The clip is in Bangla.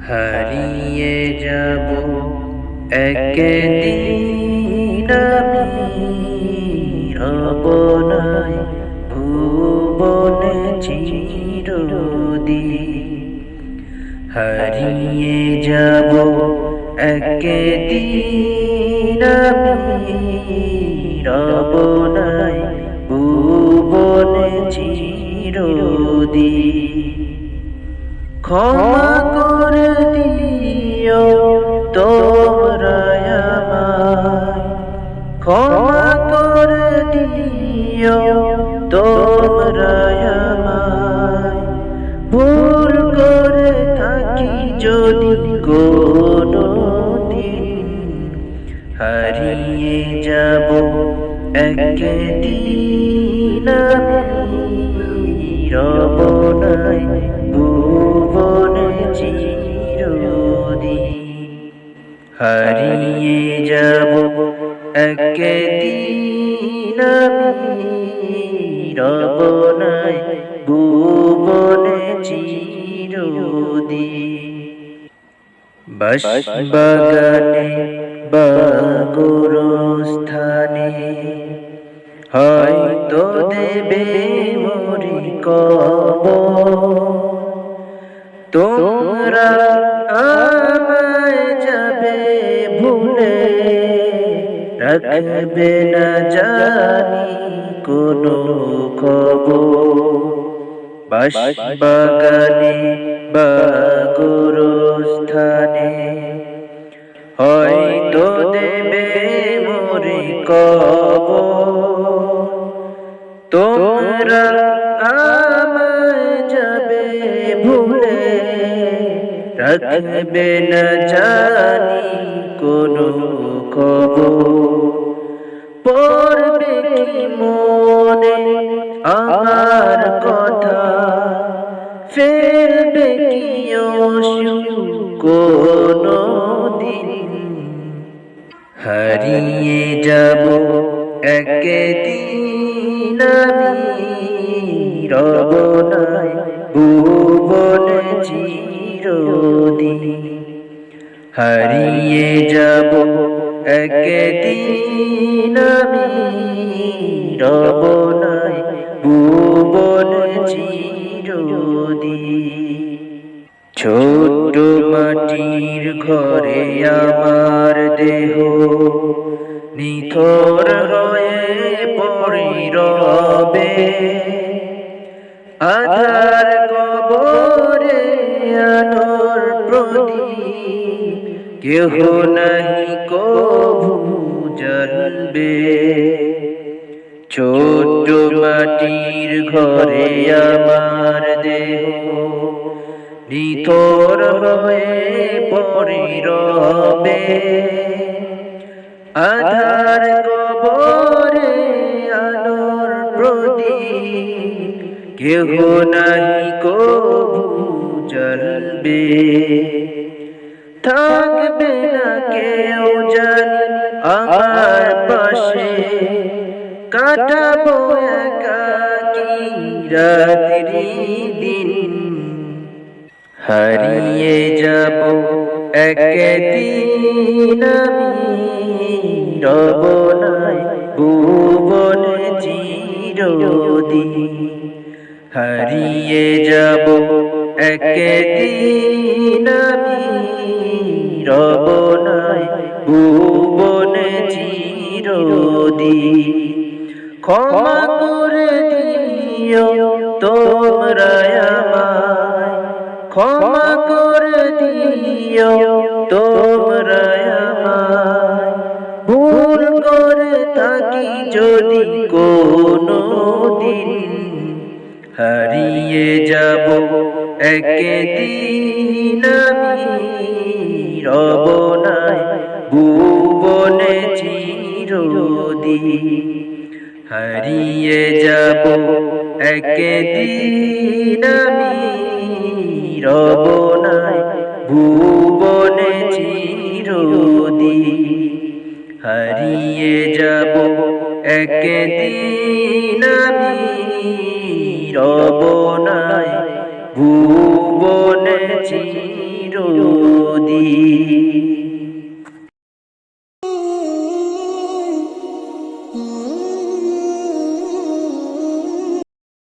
হারিয়ে যাব একদিন আমি রব নাই ভুবনে চিরদিন। হারিয়ে যাব একদিন আমি রব নাই ভুবনে চিরদিন। ক্ষমা করে দিও তোমরা আমায়, ক্ষমা করে দিও তোমরা আমায়। ভুল করে থাকি যদি কোনোদিন, হারিয়ে যাব একদিন আমি রব নাই ভুবনে চিরদিন। হারিয়ে যাব একদিন আমি রব নাই ভুবনে চিরদিন। বাঁশবাগানে বা গোরস্থানে হয়তো দেবে মরি কবর। তোমরা আমায় যাবে ভুলে, রাখবে না জানি কোনো খবর। বাঁশবাগানে বা গোরস্থানে হয়তো দেবে মরি কবর। তোমরা আমায় যাবে ভুলে, রাখবে না জানি কোনো খবর। পড়বে কি মনে আমার কথা, ফেলবে কি কোনো দিন। হারিয়ে যাব একদিন আমি রব নাই ভুবনে চিরদিন। হারিয়ে যাব একদিন আমি রব নাই ভুবনে চিরদিন। ছোট মাটির ঘরে আমার দেহ নিথর হয়ে পড়ে রবে। আধার কবরে আলোর প্রদীপ কেহ নাহি কভু জ্বলবে। ছোট মাটির ঘরে আমার দেহ নিথর হয়ে পড়ে রবে। আধার কবরে আলোর প্রদীপ কেহ নাহি কভু জ্বলবে। থাকবে না কেউ জানি আমার পাশে, কাটাবো একাকী রাত্রি দিন। হারিয়ে যাব একদিন আমি রব নাই ভুবনে চিরদিন। হারিয়ে যাব একদিন আমি রব নাই ভুবনে চিরদিন। ক্ষমা করে দিও তোমরা আমায়, ক্ষমা করে দিও তোমরা আমায়। ভুল করে থাকি যদি কোনোদিন, হারিয়ে যাব একদিন আমি রব নাই ভুবনে চিরদিন। হারিয়ে যাব একদিন আমি রব নাই ভুবনে চিরদিন। হারিয়ে যাব একদিন আমি রব নাই ভুবনে চিরদিন।